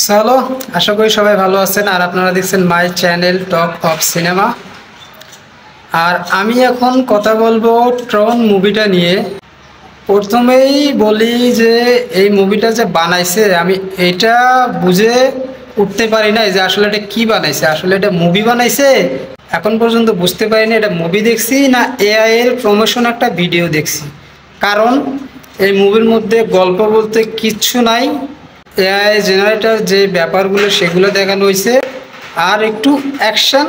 চলো, আশা করি সবাই ভালো আছেন। আর আপনারা দেখছেন my channel talk of cinema. আর আমি এখন কথা বলবো ট্রন মুভিটা নিয়ে। প্রথমেই বলি যে এই মুভিটা যে বানাইছে, আমি এটা বুঝে উঠতে পারি না যে আসলে এটা কি বানাইছে। আসলে এটা মুভি বানাইছে এখন পর্যন্ত বুঝতে পারিনি এটা মুভি দেখছি না এআই এর প্রমোশন একটা ভিডিও দেখছি। কারণ এই মুভির মধ্যে গল্প বলতে কিচ্ছু নাই। এআই জেনারেটর যে ব্যাপারগুলো সেগুলো দেখানো হয়েছে, আর একটু অ্যাকশন।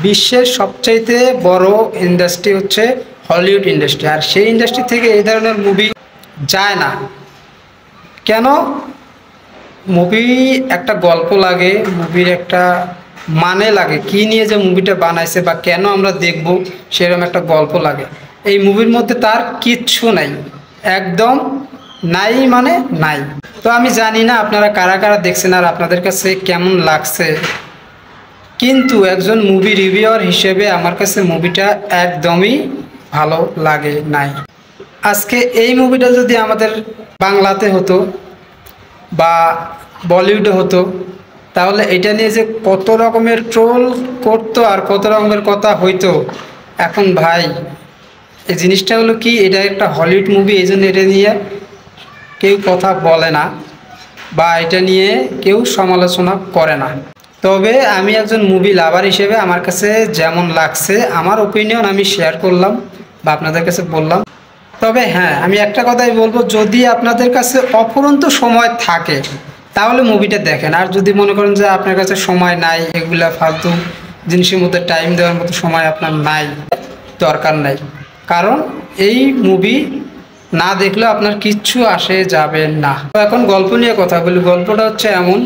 বিশ্বের সবচাইতে বড় ইন্ডাস্ট্রি হচ্ছে হলিউড ইন্ডাস্ট্রি, আর সেই ইন্ডাস্ট্রি থেকে এই ধরনের মুভি যায় না কেন? মুভি একটা গল্প লাগে, মুভির একটা মানে লাগে, কি নিয়ে যে মুভিটা বানাইছে বা কেন আমরা দেখব সেরকম একটা গল্প লাগে। এই মুভির মধ্যে তার কিচ্ছু নাই, একদম নাই মানে নাই। তো আমি জানি না আপনারা কারা কারা দেখছেন আর আপনাদের কাছে কেমন লাগছে, কিন্তু একজন মুভি রিভিউয়ার হিসেবে আমার কাছে মুভিটা একদমই ভালো লাগে নাই। আজকে এই মুভিটা যদি আমাদের বাংলাতে হতো বা বলিউডে হতো, তাহলে এটা নিয়ে যে কত রকমের ট্রোল করতো আর কত রকমের কথা হইতো। এখন ভাই এই জিনিসটা হলো কি, এটা একটা হলিউড মুভি, এই জন্য এটা নিয়ে কেউ কথা বলে না বা এটা নিয়ে কেউ সমালোচনা করে না। তবে আমি একজন মুভি লাভার হিসেবে আমার কাছে যেমন লাগছে, আমার ওপিনিয়ন আমি শেয়ার করলাম বা আপনাদের কাছে বললাম। তবে হ্যাঁ, আমি একটা কথাই বলবো, যদি আপনাদের কাছে অফুরন্ত সময় থাকে তাহলে মুভিটা দেখেন। আর যদি মনে করেন যে আপনার কাছে সময় নাই, এগুলা ফালতু জিনিসের মধ্যে টাইম দেওয়ার মতো সময় আপনার নাই, দরকার নাই। কারণ এই মুভি না দেখলেও আপনার কিচ্ছু আসে যাবে না। তো এখন গল্প নিয়ে কথা বলি। গল্পটা হচ্ছে এমন,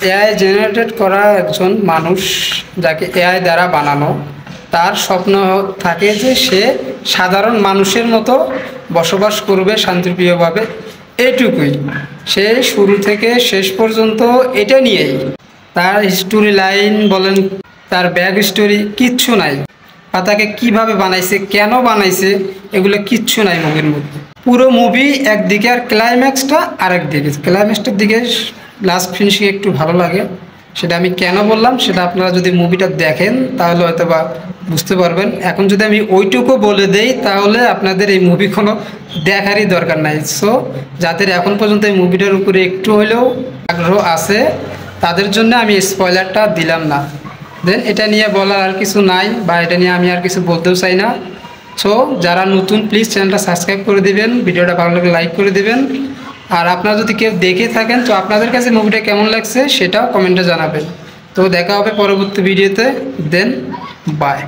এআই জেনারেটেড করা একজন মানুষ, যাকে এআই দ্বারা বানানো, তার স্বপ্ন থাকে যে সে সাধারণ মানুষের মতো বসবাস করবে শান্তিপ্রিয়ভাবে, এটুকুই। সে শুরু থেকে শেষ পর্যন্ত এটা নিয়েই, তার স্টোরি লাইন বলেন, তার ব্যাক স্টোরি কিচ্ছু নাই, বা তাকে কীভাবে বানাইছে, কেন বানাইছে, এগুলো কিচ্ছু নাই মুভির মধ্যে। পুরো মুভি একদিকে আর ক্লাইম্যাক্সটা আরেক দিকে। ক্লাইম্যাক্সটার দিকে লাস্ট ফিনিশিং একটু ভালো লাগে, সেটা আমি কেন বললাম সেটা আপনারা যদি মুভিটা দেখেন তাহলে হয়তো বা বুঝতে পারবেন। এখন যদি আমি ওইটুকু বলে দেই তাহলে আপনাদের এই মুভি কোনো দেখারই দরকার নাই। সো যাদের এখন পর্যন্ত এই মুভিটার উপরে একটু হলেও আগ্রহ আছে তাদের জন্য আমি স্পয়লারটা দিলাম না। দেন এটা নিয়ে বলার আর কিছু নাই, বা এটা নিয়ে আমি আর কিছু বলতেও চাই না। সো যারা নতুন প্লিজ চ্যানেলটা সাবস্ক্রাইব করে দিবেন, ভিডিওটা ভালো লাগলে লাইক করে দিবেন। আর আপনারা যদি কেউ দেখে থাকেন তো আপনাদের কাছে মুভিটা কেমন লাগছে সেটাও কমেন্টে জানাবেন। তো দেখা হবে পরবর্তী ভিডিওতে। দেন বাই।